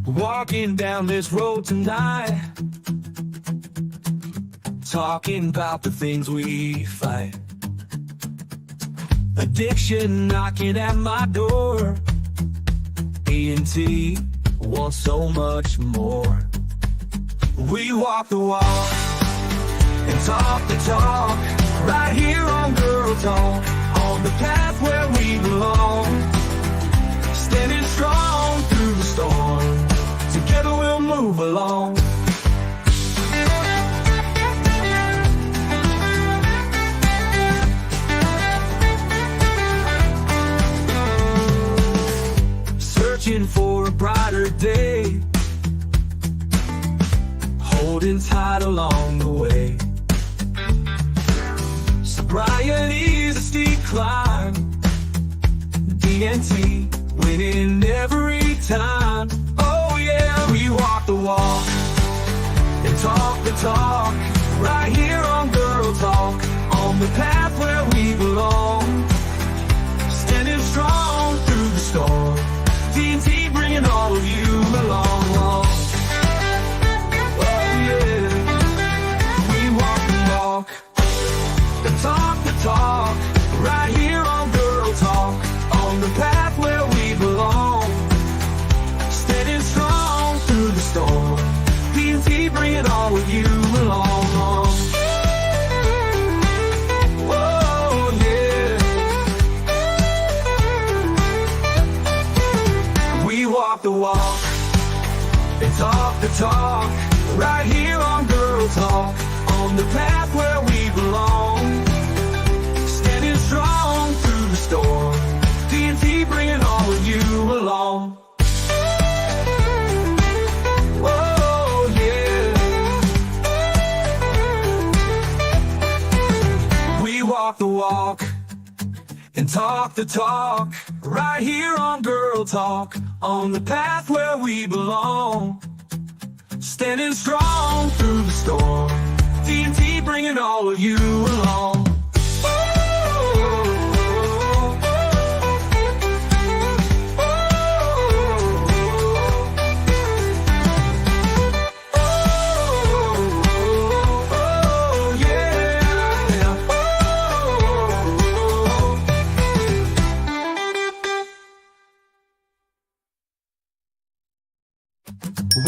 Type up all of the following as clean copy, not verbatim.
Walking down this road tonight, talking about the things we fight. Addiction knocking at my door. E&T wants so much more. We walk the walk and talk the talk, right here on Girl Talk, on the path where we belong. Standing strong through the storm, together we'll move along. Searching for a brighter day, holding tight along the way. Sobriety's a steep climb, D&T winning every time. Oh yeah, we walk the walk and talk the talk, right here on Girl Talk, on the path where we belong. Standing strong through the storm, D&T bringing all of you along. Oh yeah, we walk the walk and talk the talk, right here on Girl Talk, on the path where we belong. Standing strong through the storm, D&T bringing all of you along. Oh yeah, we walk the walk and talk the talk, right here on Girl Talk, on the path where we belong. Standing strong through the storm, D&T bringing all of you along. Oh yeah, we walk the walk and talk the talk, right here on Girl Talk, on the path where we belong. Standing strong through the storm, D&T bringing all of you along.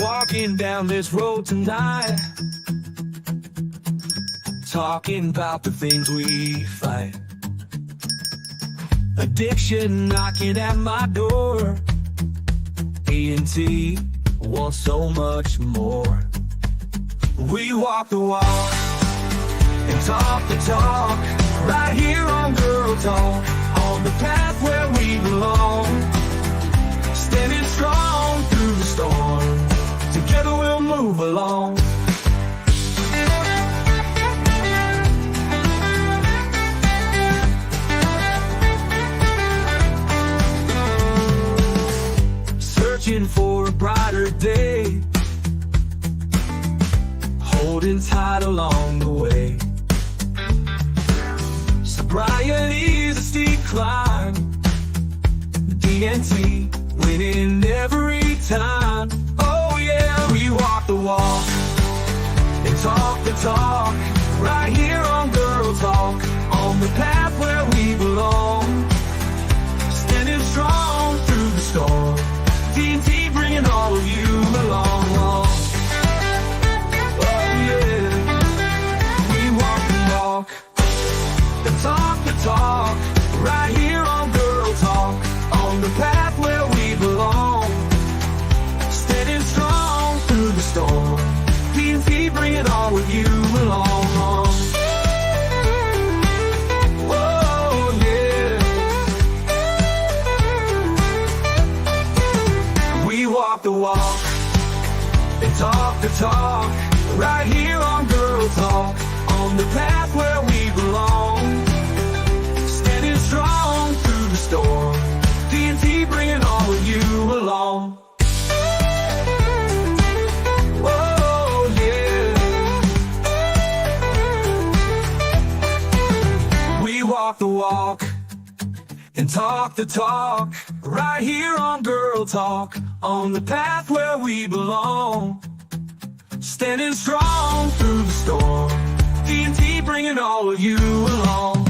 Walking down this road tonight, talking about the things we fight. Addiction knocking at my door. E&T wants so much more. We walk the walk and talk the talk, right here on Girl Talk, on the path where we belong. Standing strong through the storm, together we'll move along. Searching for a brighter day, holding tight along the way. Sobriety's a steep climb, D&T winning every time. Oh yeah, we walk the walk and talk the talk, right here on Girl Talk, on the path where we belong. Standing strong through the storm, D&T bringing all of you along. Oh yeah, we walk the walk and talk the talk, right here on Girl Talk, on the path where we belong. Standing strong through the storm, D&T bringing all of you along. Oh yeah, we walk the walk and talk the talk, right here on Girl Talk, on the path where we belong. Standing strong through the storm, D&T bringing all of you along. Oh yeah, we walk the walk and talk the talk, right here on Girl Talk, on the path where we belong. Standing strong through the storm, TNT bringing all of you along.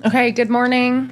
Okay, good morning.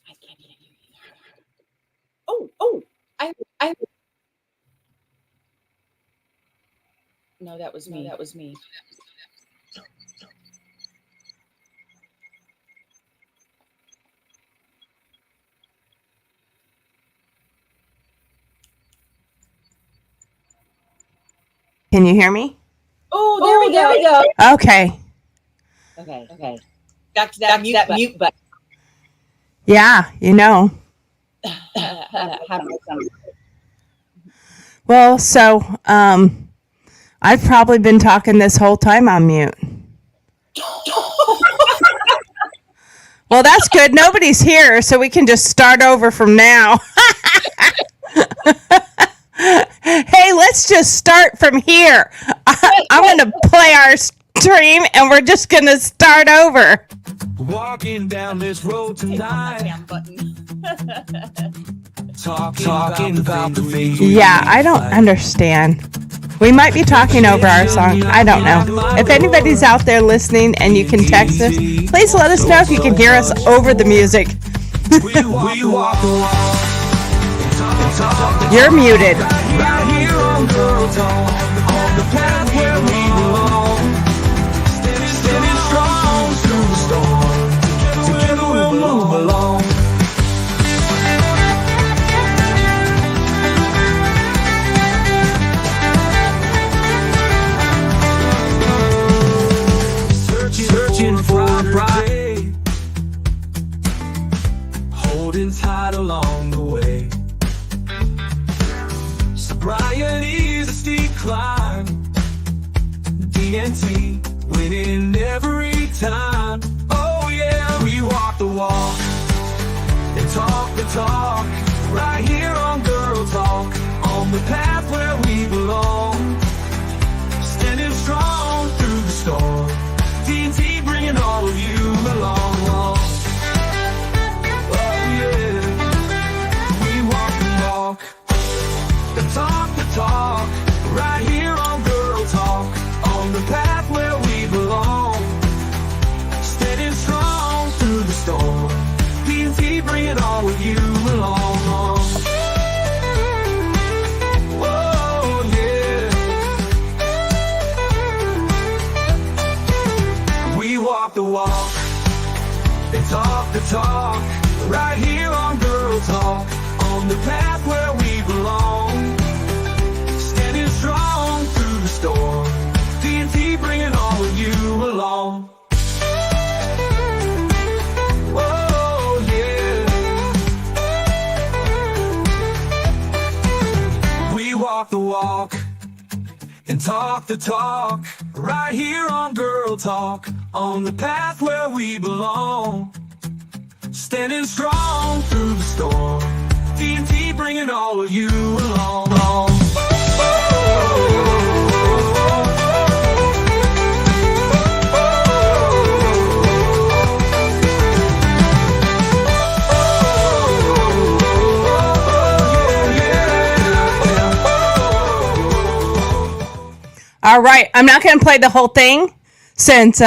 I can't hear you either. Oh, I. No, that was me. That was me. Can you hear me? Oh, there we go. Okay. Okay. Back to that mute button. Yeah, Well, so I've probably been talking this whole time on mute. Well, that's good. Nobody's here, so we can just start over from now. Hey, let's just start from here. I'm going to play our stream, and we're just going to start over. Walking down this road tonight. Talking about the things. Yeah, I don't understand. We might be talking over our song. I don't know. If anybody's out there listening and you can text us, please let us know if you can hear us over the music. You're muted. Right here on Girl Talk, on the path where we belong. Standing strong through the storm. Together we'll move along. Searching for a bright day, holding tight along the way. Sobriety's a steep climb, DNT winning every time. Oh yeah, we walk the walk and talk the talk, right here on Girl Talk, on the path where we belong. Standing strong through the storm, DNT bringing all of you along. Oh yeah, we walk the talk, right here on Girl Talk, on the path where we belong. Standing strong through the storm, DNT bringing all of you along. Oh yeah, we walk the walk and talk the talk, right here on Girl Talk, on the path where we belong. Standing strong through the storm, DNT bringing all of you along. Oh yeah, we walk the walk and talk the talk, right here on Girl Talk, on the path where we belong. Standing strong through the storm, DNT bringing all of you along. All right, I'm not going to play the whole thing since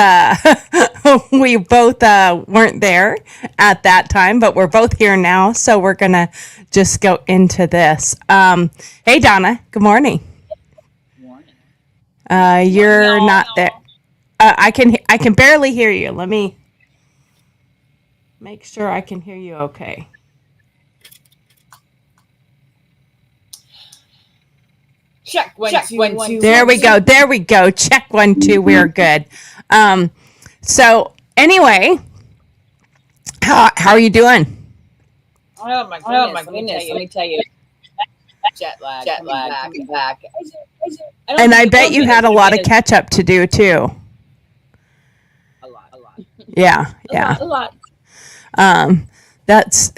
we both weren't there at that time, but we're both here now, so we're going to just go into this. Hey, Donna, good morning. You're not there. I can barely hear you. Let me make sure I can hear you okay. Check one, two. There we go. Check 1 2. We're good. So anyway, how are you doing? Oh my goodness. Let me tell you. Jet lag, coming back. And I bet you had a lot of catch up to do too. A lot. Yeah. A lot. That's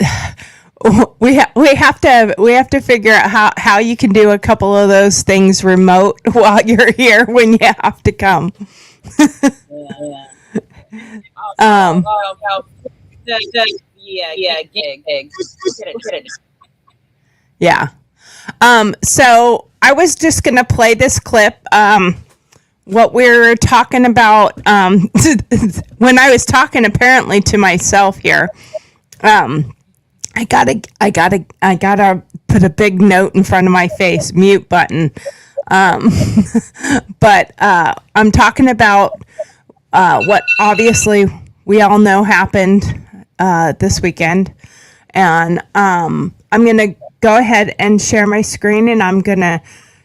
we have to figure out how you can do a couple of those things remote while you're here when you have to come. Gig. Yeah. So I was just gonna play this clip. What we're talking about when I was talking apparently to myself here. I gotta put a big note in front of my face, mute button. Um, but I'm talking about what obviously we all know happened this weekend. And I'm going to go ahead and share my screen, and I'm going to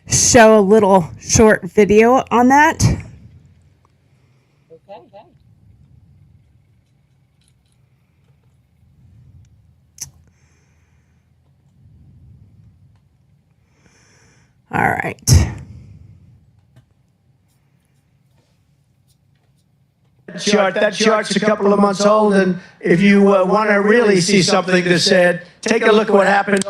show a little short video on that. Okay. All right. That chart's a couple of months old, and if you want to really see something that's said, take a look at what happened.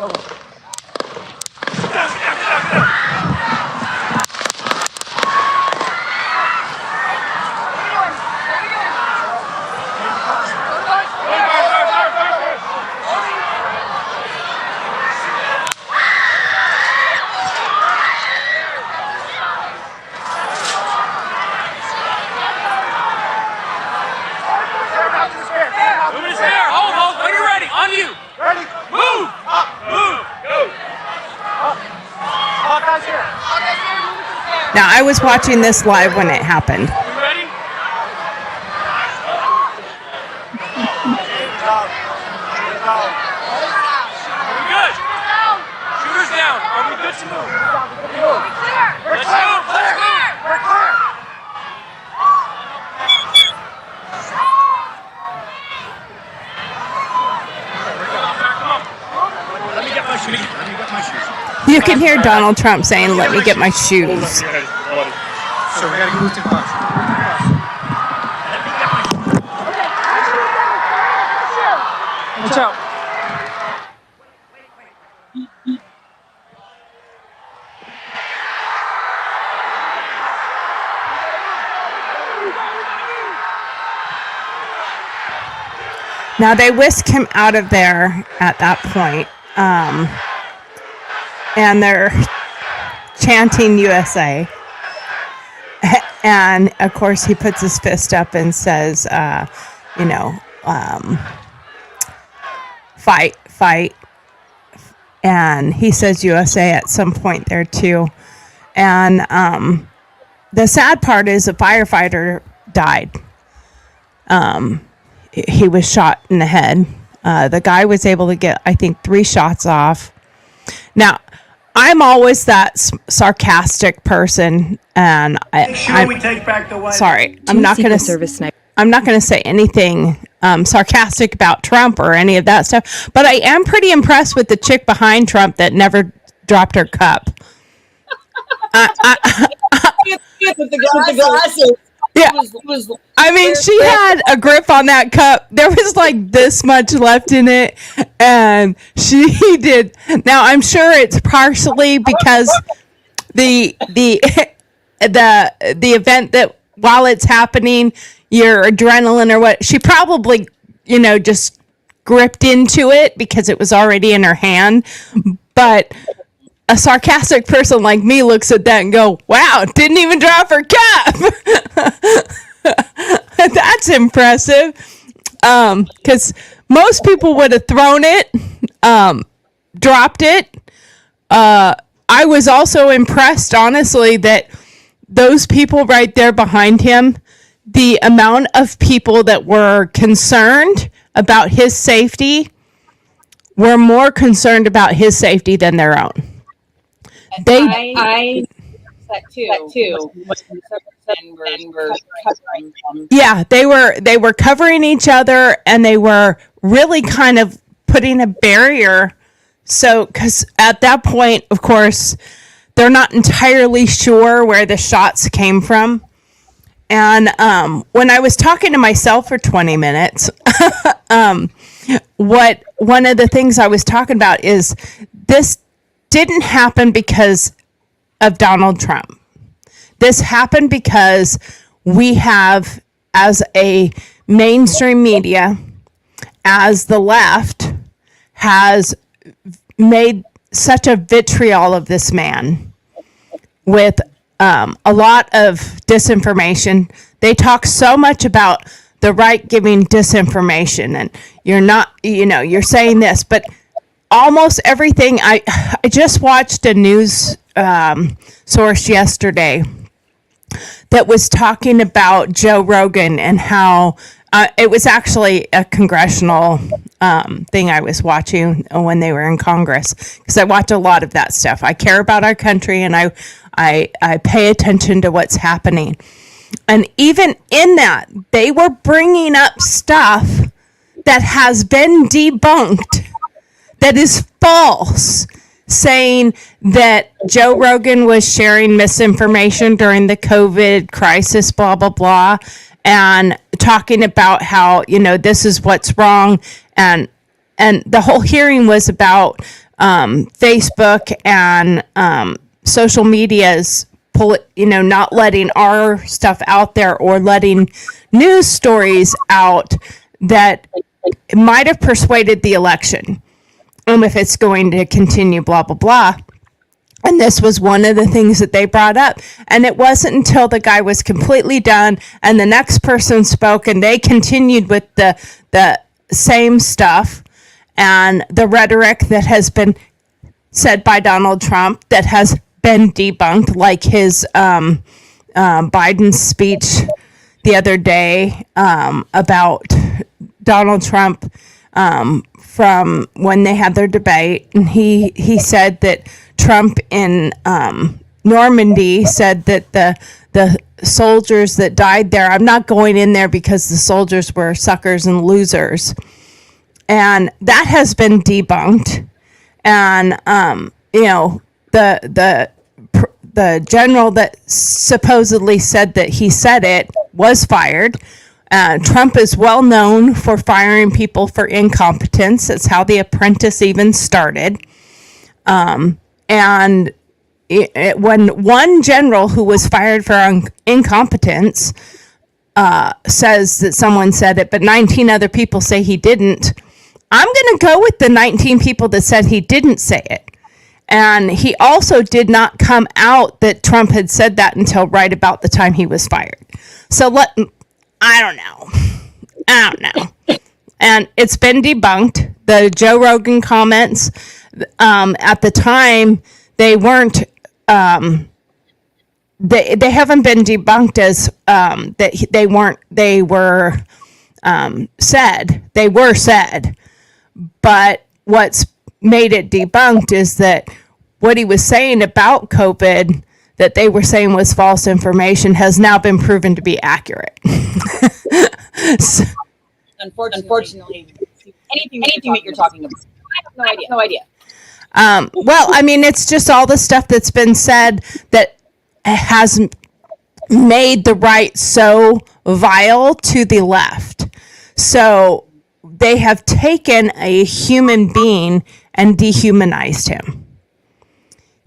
Now, I was watching this live when it happened. You can hear Donald Trump saying, "Let me get my shoes." So we got to move to caution. Watch out. Now they whisk him out of there at that point, and they're chanting USA. And of course, he puts his fist up and says, fight, fight. And he says USA at some point there too. And the sad part is a firefighter died. He was shot in the head. The guy was able to get, I think, 3 shots off. Now, I'm always that sarcastic person, and We take back the White sorry, I'm not going to say anything sarcastic about Trump or any of that stuff. But I am pretty impressed with the chick behind Trump that never dropped her cup. With the glasses. Yeah. It was I mean, she had a grip on that cup. There was like this much left in it, and she did. Now, I'm sure it's partially because the event that while it's happening, your adrenaline or what, she probably, just gripped into it because it was already in her hand. But a sarcastic person like me looks at that and go, wow, didn't even drop her cup. That's impressive. Because most people would have thrown it, dropped it. I was also impressed, honestly, that those people right there behind him, the amount of people that were concerned about his safety were more concerned about his safety than their own. I that too. And we're covering them. Yeah, they were covering each other, and they were really kind of putting a barrier. So, because at that point, of course, they're not entirely sure where the shots came from. And when I was talking to myself for 20 minutes, one of the things I was talking about is this didn't happen because of Donald Trump. This happened because we have, as a mainstream media, as the left, has made such a vitriol of this man with a lot of disinformation. They talk so much about the right giving disinformation, and you're not, you're saying this, but almost everything. I just watched a news source yesterday that was talking about Joe Rogan and how it was actually a congressional thing I was watching when they were in Congress, because I watch a lot of that stuff. I care about our country, and I pay attention to what's happening. And even in that, they were bringing up stuff that has been debunked, that is false, saying that Joe Rogan was sharing misinformation during the COVID crisis, blah, blah, blah, and talking about how, this is what's wrong. And the whole hearing was about Facebook and social media's not letting our stuff out there, or letting news stories out that might have persuaded the election. If it's going to continue, blah, blah, blah. And this was one of the things that they brought up. And it wasn't until the guy was completely done and the next person spoke and they continued with the same stuff and the rhetoric that has been said by Donald Trump that has been debunked, like his Biden's speech the other day about Donald Trump from when they had their debate. And he said that Trump in Normandy said that the soldiers that died there, I'm not going in there because the soldiers were suckers and losers. And that has been debunked. And, the general that supposedly said that he said it was fired. Trump is well known for firing people for incompetence. That's how The Apprentice even started. When one general who was fired for incompetence says that someone said it, but 19 other people say he didn't, I'm going to go with the 19 people that said he didn't say it. And he also did not come out that Trump had said that until right about the time he was fired. So I don't know. And it's been debunked. The Joe Rogan comments at the time, they weren't, they haven't been debunked as that they were said. They were said. But what's made it debunked is that what he was saying about COVID that they were saying was false information has now been proven to be accurate. So, unfortunately, anything that you're talking about, I have no idea. Well, I mean, it's just all the stuff that's been said that has made the right so vile to the left. So they have taken a human being and dehumanized him.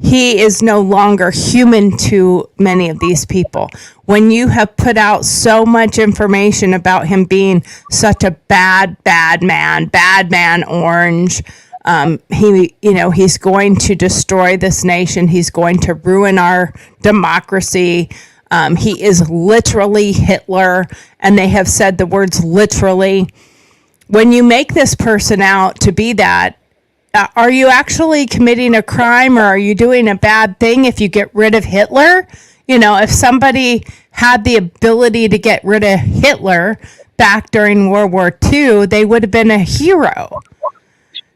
He is no longer human to many of these people. When you have put out so much information about him being such a bad man, orange, he's going to destroy this nation. He's going to ruin our democracy. He is literally Hitler, and they have said the words literally. When you make this person out to be that, are you actually committing a crime, or are you doing a bad thing if you get rid of Hitler? If somebody had the ability to get rid of Hitler back during World War II, they would have been a hero.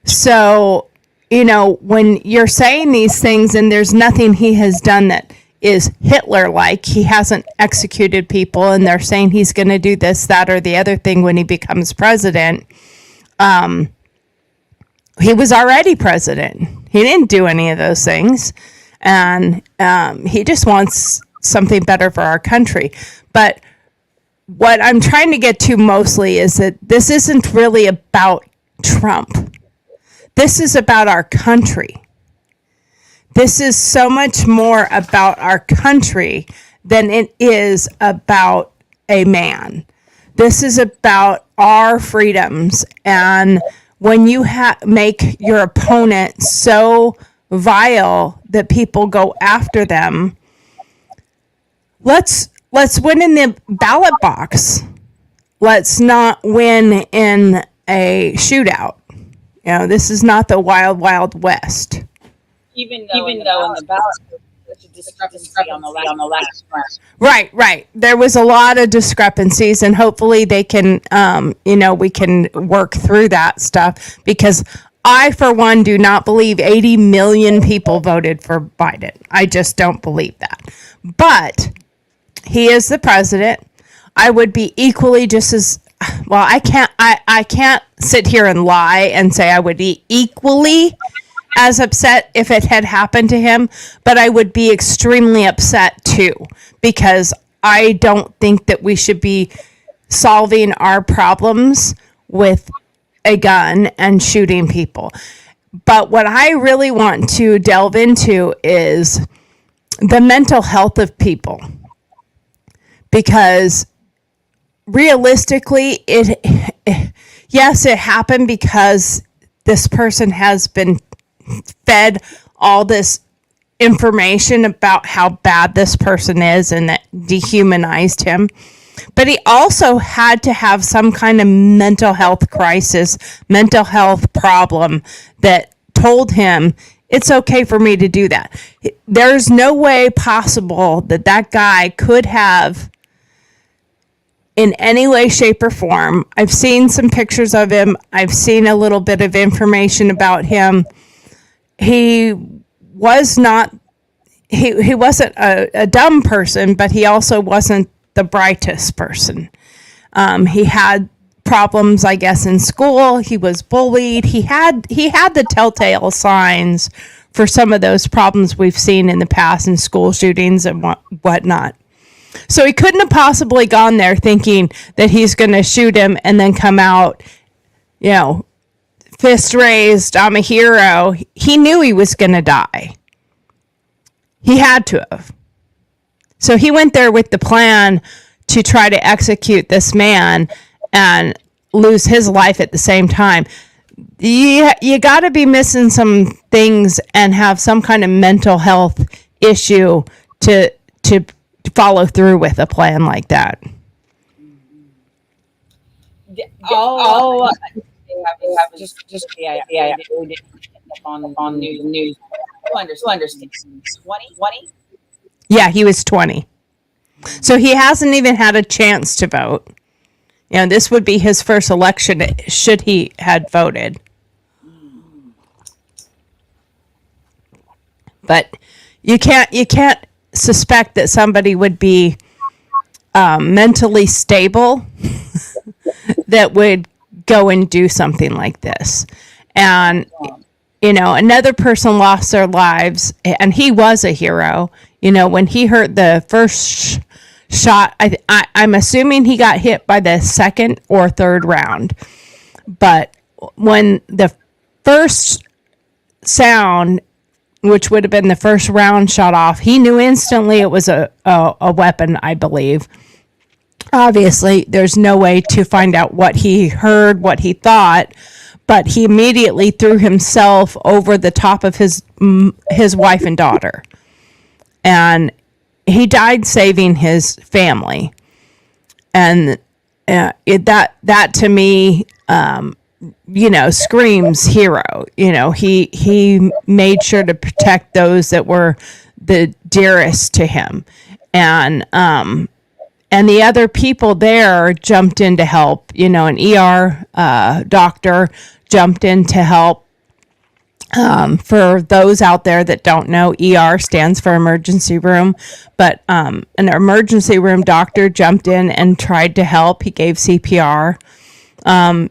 So, when you're saying these things and there's nothing he has done that is Hitler-like, he hasn't executed people, and they're saying he's going to do this, that, or the other thing when he becomes president. He was already president. He didn't do any of those things. And he just wants something better for our country. But what I'm trying to get to mostly is that this isn't really about Trump. This is about our country. This is so much more about our country than it is about a man. This is about our freedoms. And when you make your opponent so vile that people go after them, let's win in the ballot box. let's not win in a shootout. This is not the wild, wild west. Even though in the ballot, there's a discrepancy on the last round. Right. There was a lot of discrepancies, and hopefully they can, we can work through that stuff, because I, for one, do not believe 80 million people voted for Biden. I just don't believe that. But he is the president. I would be equally just as well. I can't sit here and lie and say I would be equally as upset if it had happened to him, but I would be extremely upset too, because I don't think that we should be solving our problems with a gun and shooting people. But what I really want to delve into is the mental health of people, because realistically, yes, it happened because this person has been fed all this information about how bad this person is, and that dehumanized him. But he also had to have some kind of mental health crisis, mental health problem that told him it's okay for me to do that. There's no way possible that that guy could have, in any way, shape, or form. I've seen some pictures of him. I've seen a little bit of information about him. He was not, he wasn't a dumb person, but he also wasn't the brightest person. He had problems, I guess, in school. He was bullied. He had the telltale signs for some of those problems we've seen in the past in school shootings and whatnot. So he couldn't have possibly gone there thinking that he's going to shoot him and then come out, fist raised, I'm a hero. He knew he was going to die. He had to have. So he went there with the plan to try to execute this man and lose his life at the same time. You got to be missing some things and have some kind of mental health issue to follow through with a plan like that. On news. Who understands? 20? Yeah, he was 20. So he hasn't even had a chance to vote. This would be his first election should he had voted. But you can't suspect that somebody would be mentally stable that would go and do something like this. And another person lost their lives, and he was a hero. When he heard the first shot, I'm assuming he got hit by the second or third round. But when the first sound, which would have been the first round, shot off, he knew instantly it was a weapon, I believe. Obviously, there's no way to find out what he heard, what he thought, but he immediately threw himself over the top of his wife and daughter. And he died saving his family. And that to me, screams hero. He made sure to protect those that were the dearest to him. And the other people there jumped in to help. An ER doctor jumped in to help. For those out there that don't know, ER stands for emergency room, but an emergency room doctor jumped in and tried to help. He gave CPR.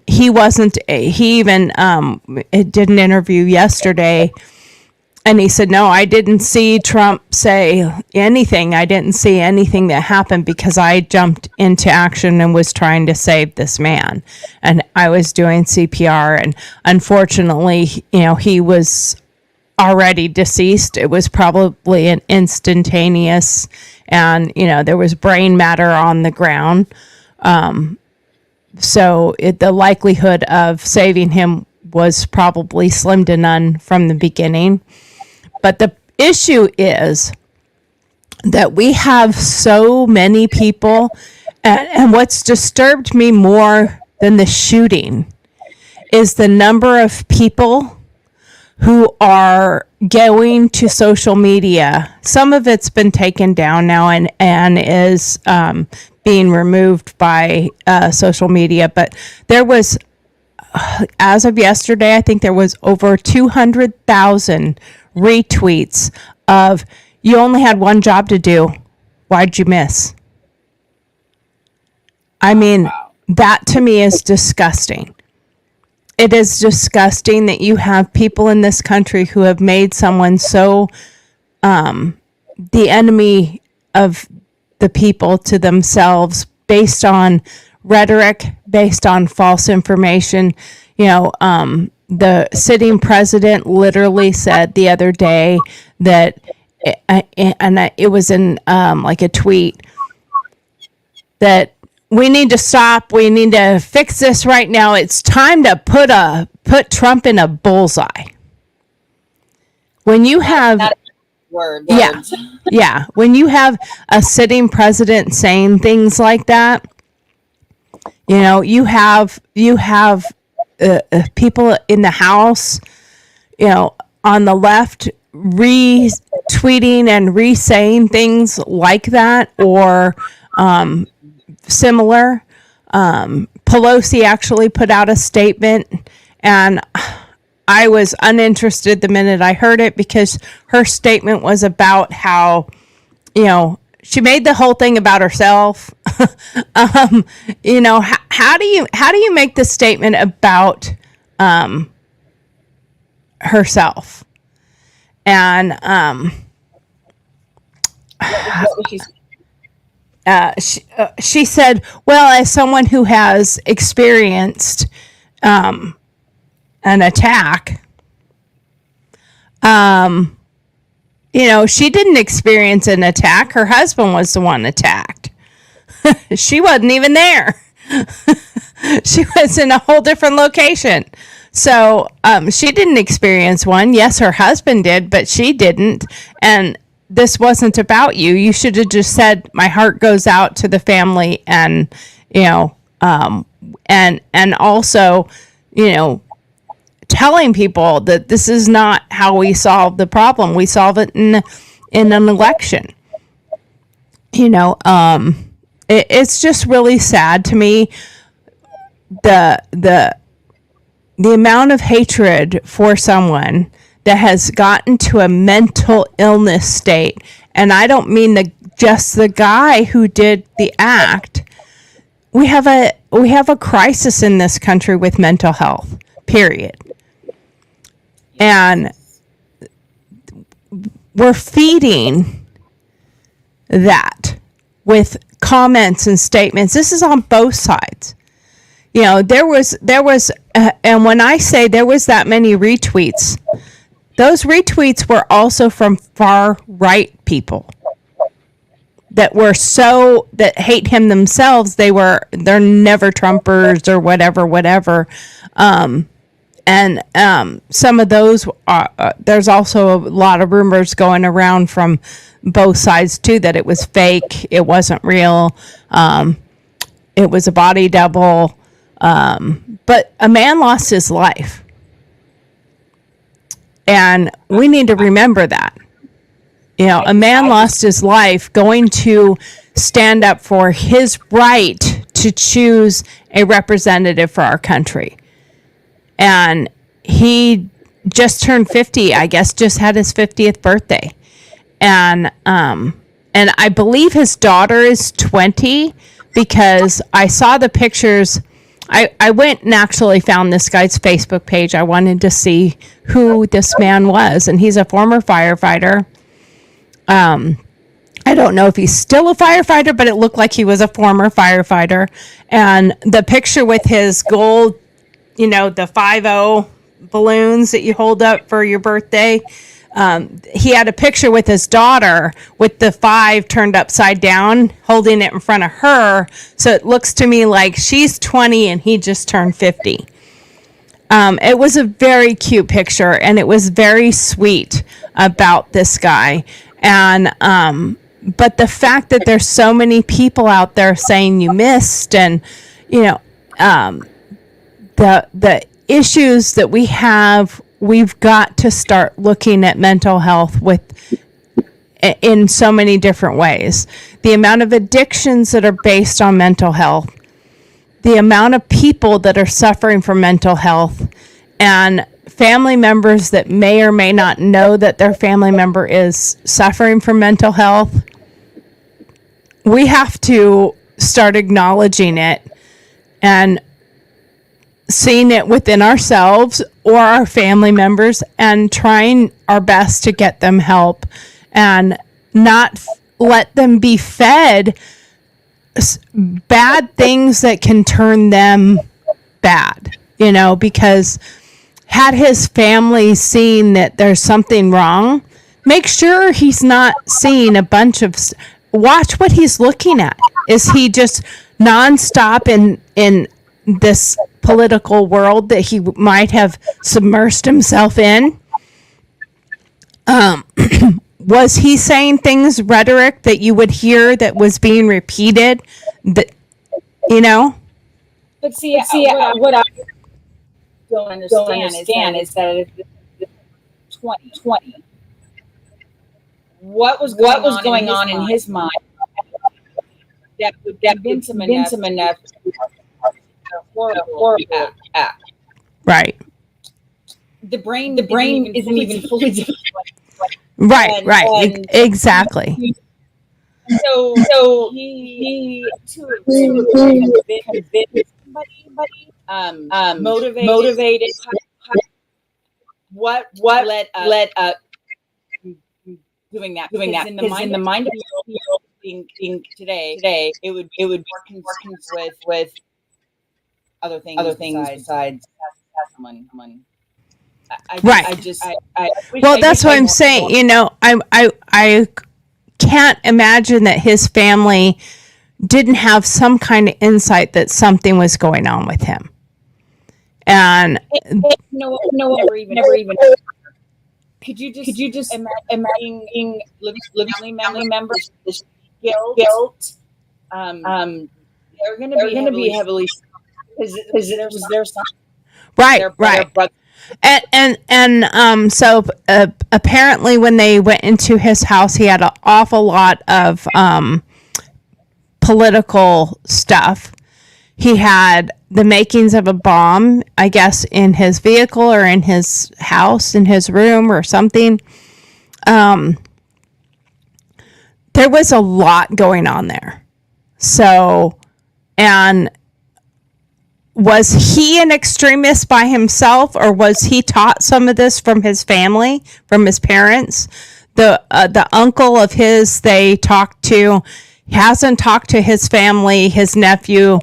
He even did an interview yesterday, and he said, no, I didn't see Trump say anything. I didn't see anything that happened because I jumped into action and was trying to save this man. And I was doing CPR, and unfortunately, he was already deceased. It was probably an instantaneous, and, there was brain matter on the ground. So the likelihood of saving him was probably slim to none from the beginning. But the issue is that we have so many people And what's disturbed me more than the shooting is the number of people who are going to social media. Some of it's been taken down now and is being removed by social media. But there was, as of yesterday, I think there was over 200,000 retweets of, you only had one job to do. Why'd you miss? I mean, that to me is disgusting. It is disgusting that you have people in this country who have made someone so the enemy of the people to themselves based on rhetoric, based on false information. You know, the sitting president literally said the other day that, and it was in like a tweet, that we need to stop. We need to fix this right now. It's time to put Trump in a bullseye. When you have words. yeah, when you have a sitting president saying things like that, you know, you have people in the House, you know, on the left retweeting and re-saying things like that, or similar. Pelosi actually put out a statement, and I was uninterested the minute I heard it, because her statement was about how, you know, she made the whole thing about herself. You know, how do you make the statement about herself? And What was she saying? she said, well, as someone who has experienced an attack, you know, she didn't experience an attack. Her husband was the one attacked. She wasn't even there. She was in a whole different location. So she didn't experience one. Yes, her husband did, but she didn't. And this wasn't about you. You should have just said, my heart goes out to the family, and, you know, and also, you know, telling people that this is not how we solve the problem. We solve it in an election. You know, it's just really sad to me, the amount of hatred for someone that has gotten to a mental illness state. And I don't mean just the guy who did the act. We have a crisis in this country with mental health, period. And we're feeding that with comments and statements. This is on both sides. You know, there was, and when I say there was that many retweets, those retweets were also from far right people that hate him themselves. They're never Trumpers or whatever. And some of those there's also a lot of rumors going around from both sides too, that it was fake, it wasn't real, it was a body double. But a man lost his life. And we need to remember that. You know, a man lost his life going to stand up for his right to choose a representative for our country. And he just turned 50, I guess, just had his 50th birthday. And I believe his daughter is 20, because I saw the pictures. I went and actually found this guy's Facebook page. I wanted to see who this man was, and he's a former firefighter. I don't know if he's still a firefighter, but it looked like he was a former firefighter. And the picture with his gold, you know, the 5-0 balloons that you hold up for your birthday. He had a picture with his daughter with the 5 turned upside down, holding it in front of her. So it looks to me like she's 20 and he just turned 50. It was a very cute picture, and it was very sweet about this guy. And but the fact that there's so many people out there saying you missed, and you know, the issues that we have, we've got to start looking at mental health in so many different ways. The amount of addictions that are based on mental health, the amount of people that are suffering from mental health, and family members that may or may not know that their family member is suffering from mental health. We have to start acknowledging it and seeing it within ourselves or our family members and trying our best to get them help and not let them be fed bad things that can turn them bad, because had his family seen that there's something wrong, make sure he's not seeing a bunch of watch what he's looking at. Is he just nonstop in this political world that he might have submersed himself in? Was he saying things, rhetoric that you would hear that was being repeated? But see, what I don't understand is that it's 2020. What was going on in his mind that would convince him enough to a horrible act? Right. The brain isn't even fully developed. Right. Exactly. So he convinced somebody, motivated. What led up doing that? Because in the mind of people being today, it would work with other things besides money. That's what I'm saying. I can't imagine that his family didn't have some kind of insight that something was going on with him. And never even. Could you just imagine living family members this guilt? They're going to be heavily because there's their son. Right. So apparently when they went into his house, he had an awful lot of political stuff. He had the makings of a bomb, I guess, in his vehicle or in his house, in his room or something. There was a lot going on there. So, and was he an extremist by himself, or was he taught some of this from his family, from his parents? The uncle of his they talked to hasn't talked to his family, his nephew,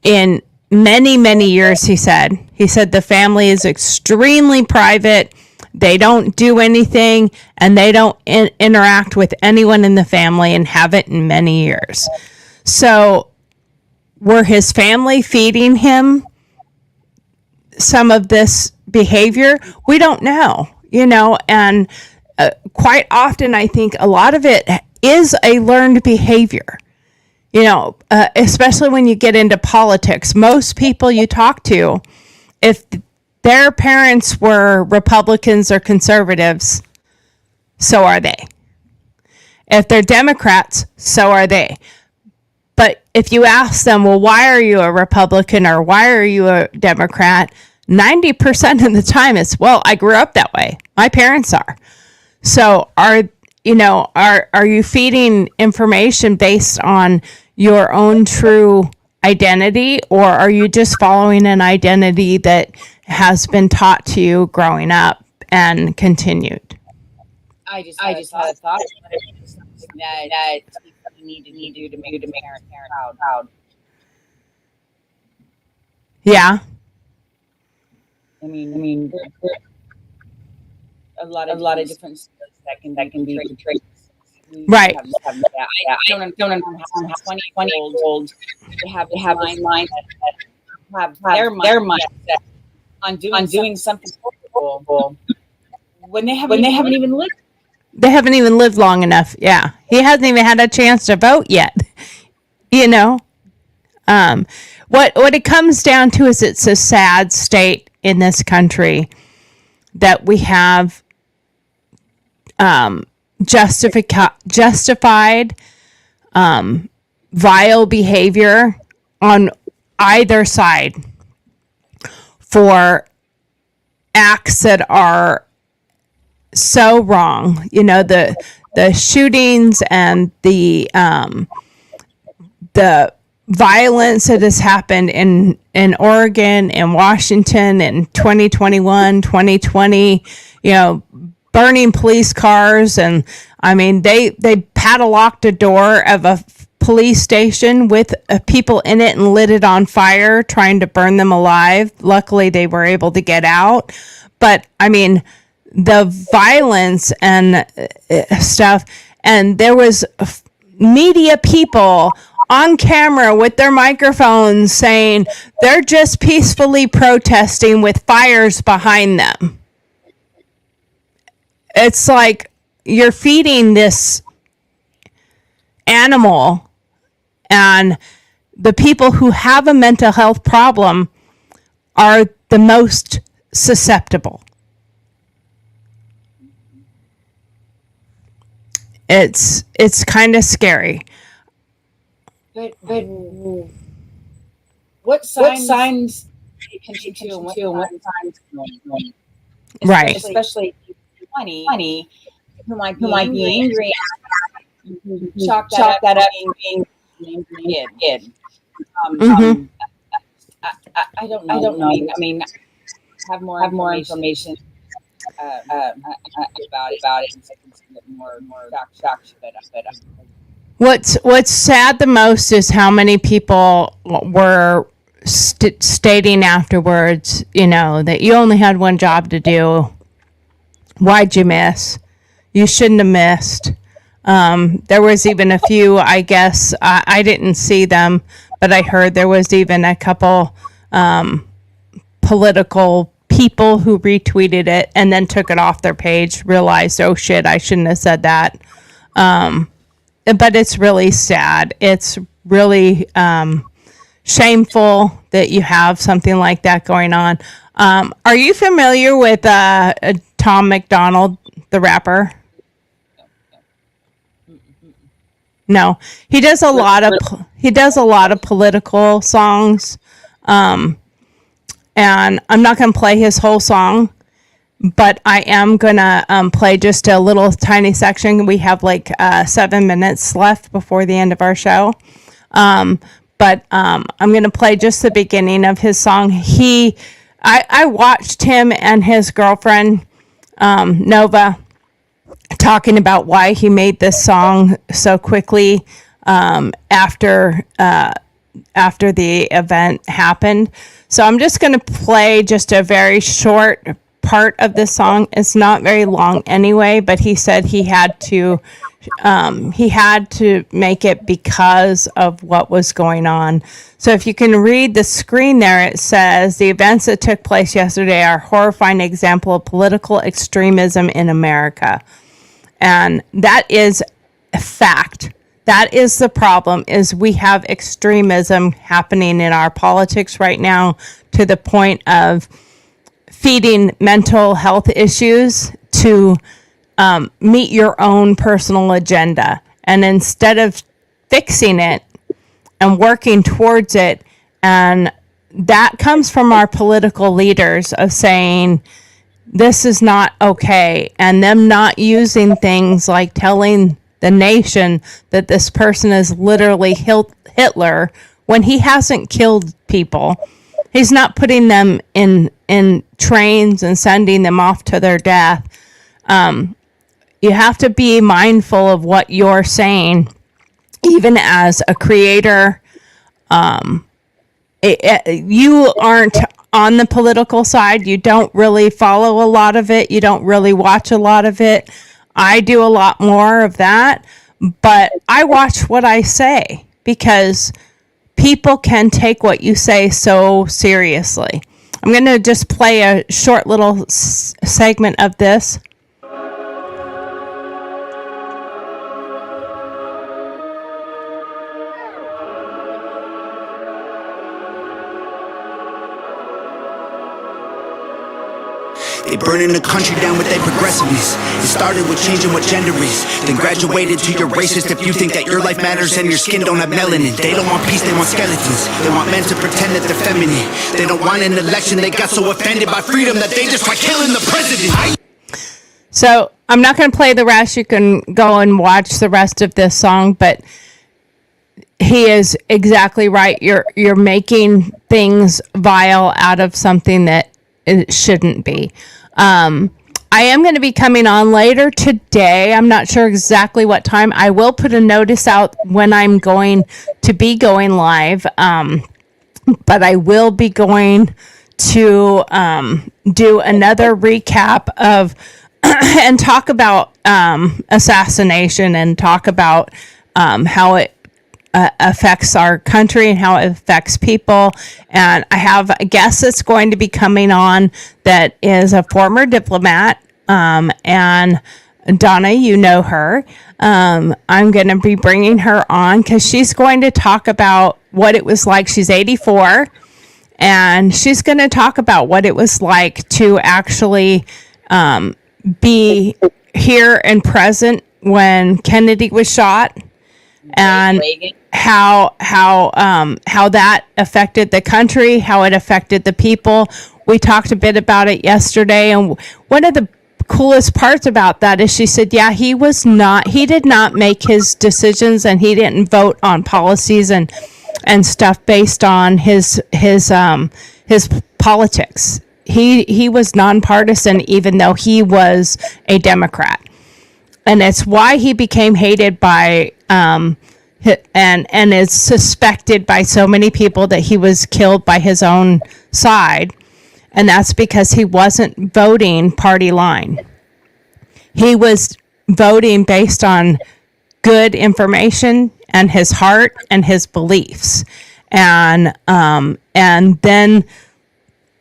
in many years. He said the family is extremely private. They don't do anything, and they don't interact with anyone in the family, and haven't in many years. So were his family feeding him some of this behavior? We don't know, and quite often I think a lot of it is a learned behavior, especially when you get into politics. Most people you talk to, if their parents were Republicans or conservatives, so are they. If they're Democrats, so are they. But if you ask them, well, why are you a Republican or why are you a Democrat? 90% of the time it's, well, I grew up that way. My parents are. So are you feeding information based on your own true identity, or are you just following an identity that has been taught to you growing up and continued? I just had a thought that need to do to make parent proud. Yeah. I mean, a lot of different skills that can be portrayed. Right. I don't understand how 20-year-olds have mind that have their mindset on doing something horrible when they haven't even lived. They haven't even lived long enough. Yeah. He hasn't even had a chance to vote yet. You know? What it comes down to is it's a sad state in this country that we have justified vile behavior on either side for acts that are so wrong. You know, the shootings and the violence that has happened in Oregon and Washington in 2021, 2020, you know, burning police cars. And I mean, they padlocked a door of a police station with people in it and lit it on fire, trying to burn them alive. Luckily, they were able to get out. But I mean, the violence and stuff, and there was media people on camera with their microphones saying they're just peacefully protesting with fires behind them. It's like you're feeding this animal, and the people who have a mental health problem are the most susceptible. It's kind of scary. But what signs you can do to and what signs don't? Right. Especially 20, who might be angry, chalk that up being kid. I don't know. I mean, have more information about it and get more fact. What's sad the most is how many people were stating afterwards, you know, that you only had one job to do. Why'd you miss? You shouldn't have missed. There was even a few, I guess, I didn't see them, but I heard there was even a couple political people who retweeted it and then took it off their page, realized, oh shit, I shouldn't have said that. But it's really sad. It's really shameful that you have something like that going on. Are you familiar with Tom McDonald, the rapper? No, he does a lot of political songs, and I'm not going to play his whole song, but I am going to play just a little tiny section. We have like 7 minutes left before the end of our show, but I'm going to play just the beginning of his song. I watched him and his girlfriend Nova talking about why he made this song so quickly after the event happened. So I'm just going to play just a very short part of this song. It's not very long anyway, but he said he had to make it because of what was going on. So if you can read the screen there, it says, the events that took place yesterday are a horrifying example of political extremism in America. And that is a fact. That is the problem, is we have extremism happening in our politics right now to the point of feeding mental health issues to meet your own personal agenda. And instead of fixing it and working towards it, and that comes from our political leaders of saying, this is not okay, and them not using things like telling the nation that this person is literally Hitler when he hasn't killed people. He's not putting them in trains and sending them off to their death. You have to be mindful of what you're saying, even as a creator. You aren't on the political side. You don't really follow a lot of it. You don't really watch a lot of it. I do a lot more of that, but I watch what I say because people can take what you say so seriously. I'm going to just play a short little segment of this. They burning the country down with their progressiveness. It started with changing what gender is, then graduated to your racist if you think that your life matters and your skin don't have melanin. They don't want peace, they want skeletons. They want men to pretend that they're feminine. They don't want an election, they got so offended by freedom that they just try killing the president. So I'm not going to play the rest. You can go and watch the rest of this song, but he is exactly right. You're making things vile out of something that it shouldn't be. I am going to be coming on later today. I'm not sure exactly what time. I will put a notice out when I'm going to be going live, but I will be going to do another recap of and talk about assassination and talk about how it affects our country and how it affects people. And I have a guest that's going to be coming on that is a former diplomat. And Donna, you know her. I'm going to be bringing her on because she's going to talk about what it was like. She's 84, and she's going to talk about what it was like to actually be here and present when Kennedy was shot, and how that affected the country, how it affected the people. We talked a bit about it yesterday, and one of the coolest parts about that is she said, yeah, he did not make his decisions, and he didn't vote on policies and stuff based on his politics. He was nonpartisan, even though he was a Democrat. And it's why he became hated by and is suspected by so many people that he was killed by his own side. And that's because he wasn't voting party line. He was voting based on good information and his heart and his beliefs. And then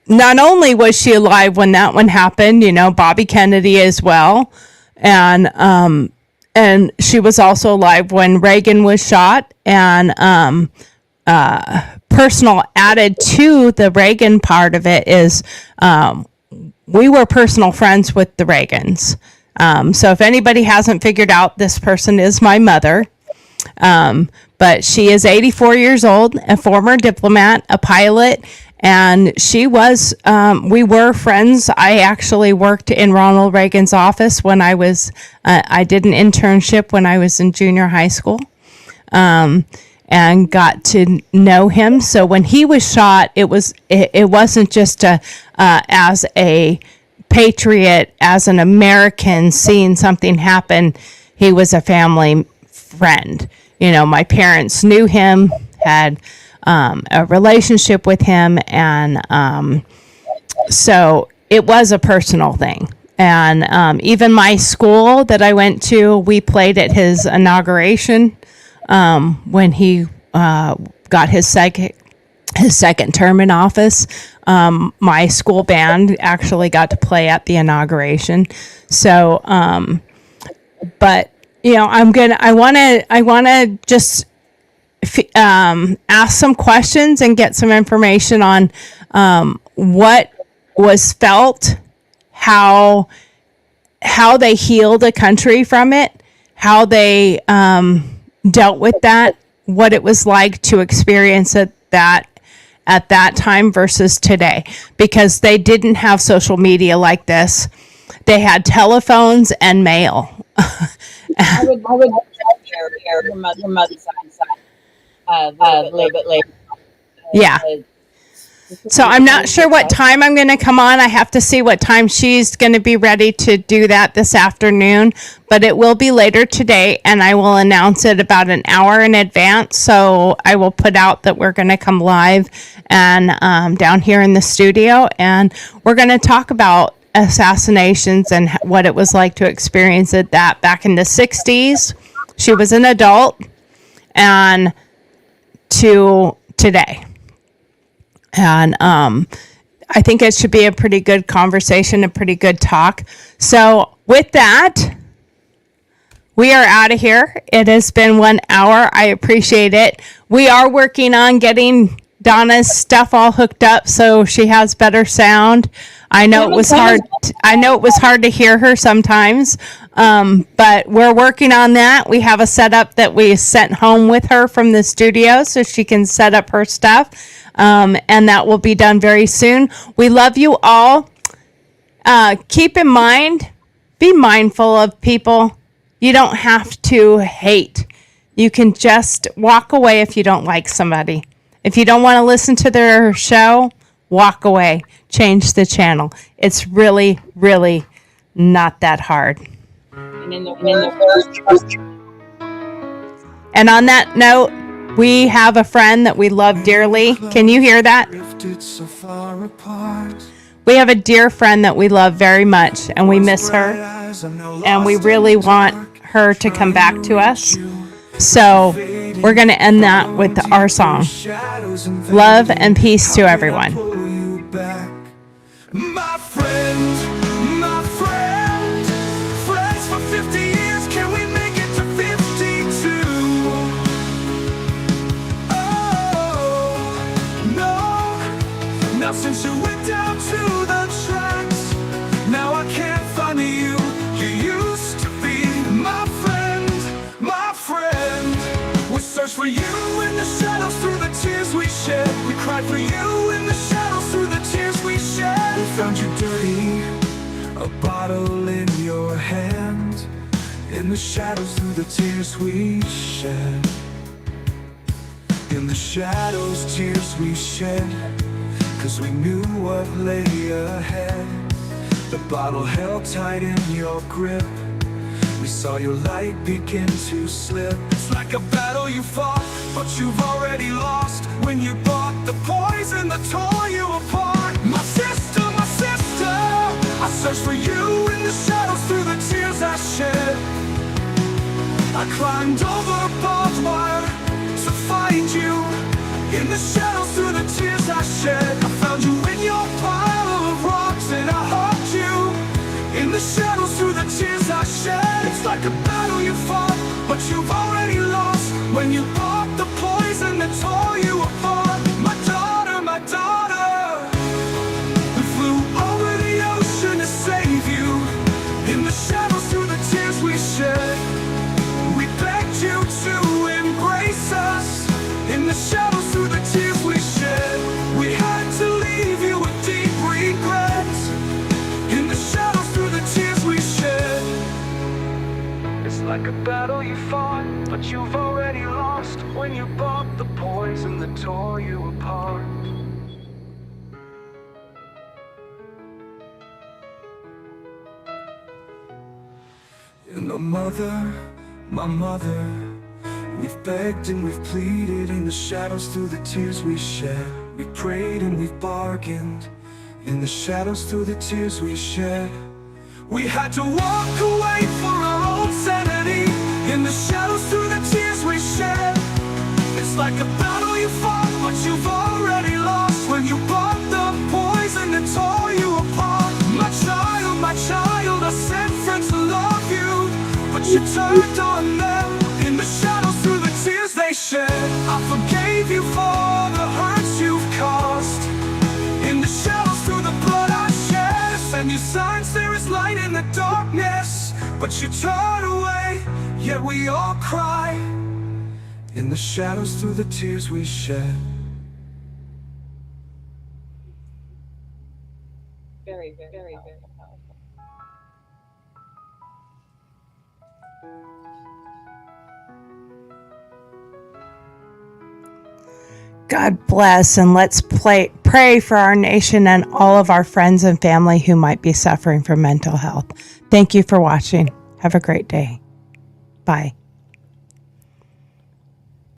not only was she alive when that one happened, Bobby Kennedy as well. And she was also alive when Reagan was shot. And personal added to the Reagan part of it is we were personal friends with the Reagans. So if anybody hasn't figured out, this person is my mother. But she is 84 years old, a former diplomat, a pilot, and she was, we were friends. I actually worked in Ronald Reagan's office when I did an internship when I was in junior high school. And got to know him. So when he was shot, it wasn't just as a patriot, as an American seeing something happen. He was a family friend. My parents knew him, had a relationship with him, and so it was a personal thing. And even my school that I went to, we played at his inauguration. When he got his second term in office, my school band actually got to play at the inauguration. So, but I want to just ask some questions and get some information on what was felt, how they healed a country from it, how they dealt with that, what it was like to experience it at that time versus today, because they didn't have social media like this. They had telephones and mail. I would share your mother's side a little bit later. Yeah. So I'm not sure what time I'm going to come on. I have to see what time she's going to be ready to do that this afternoon, but it will be later today, and I will announce it about an hour in advance. So I will put out that we're going to come live and down here in the studio, and we're going to talk about assassinations and what it was like to experience it that back in the 60s. She was an adult, and to today. And I think it should be a pretty good conversation, a pretty good talk. So with that, we are out of here. It has been 1 hour. I appreciate it. We are working on getting Donna's stuff all hooked up so she has better sound. I know it was hard. I know it was hard to hear her sometimes, but we're working on that. We have a setup that we sent home with her from the studio so she can set up her stuff, and that will be done very soon. We love you all. Keep in mind, be mindful of people. You don't have to hate. You can just walk away if you don't like somebody. If you don't want to listen to their show, walk away. Change the channel. It's really, really not that hard. And on that note, we have a friend that we love dearly. Can you hear that? We have a dear friend that we love very much, and we miss her. And we really want her to come back to us. So we're going to end that with our song. Love and peace to everyone. My friend, friends for 50 years, can we make it to 52? Oh, no, now since you went down to the tracks, now I can't find you, you used to be my friend, we searched for you in the shadows through the tears we shed, we cried for you in the shadows through the tears we shed. We found you dirty, a bottle in your hand, in the shadows through the tears we shed. In the shadows, tears we shed, 'cause we knew what lay ahead. The bottle held tight in your grip, we saw your light begin to slip. It's like a battle you fought, but you've already lost, when you bought the poison that tore you apart. My sister, I searched for you in the shadows through the tears I shed. I climbed over barbed wire to find you in the shadows through the tears I shed. I found you in your pile of rocks and I hugged you in the shadows through the tears I shed. It's like a battle you fought, but you've already lost, when you bought the poison that tore you apart. My daughter, we flew over the ocean to save you, in the shadows through the tears we shed. We begged you to embrace us, in the shadows through the tears we shed. We had to leave you with deep regret, in the shadows through the tears we shed. It's like a battle you fought, but you've already lost, when you bought the poison that tore you apart. And my mother, we've begged and we've pleaded, in the shadows through the tears we shed. We prayed and we've bargained, in the shadows through the tears we shed. We had to walk away for our own sanity, in the shadows through the tears we shed. It's like a battle you fought, but you've already lost, when you bought the poison that tore you apart. My child, I sent friends to love you, but you turned on them, in the shadows through the tears they shed. I forgave you for the hurts you've caused, in the shadows through the blood I shed. Send you signs there is light in the darkness, but you turn away, yet we all cry, in the shadows through the tears we shed. Very, very, very, very powerful. God bless, and let's pray for our nation and all of our friends and family who might be suffering from mental health. Thank you for watching. Have a great day. Bye.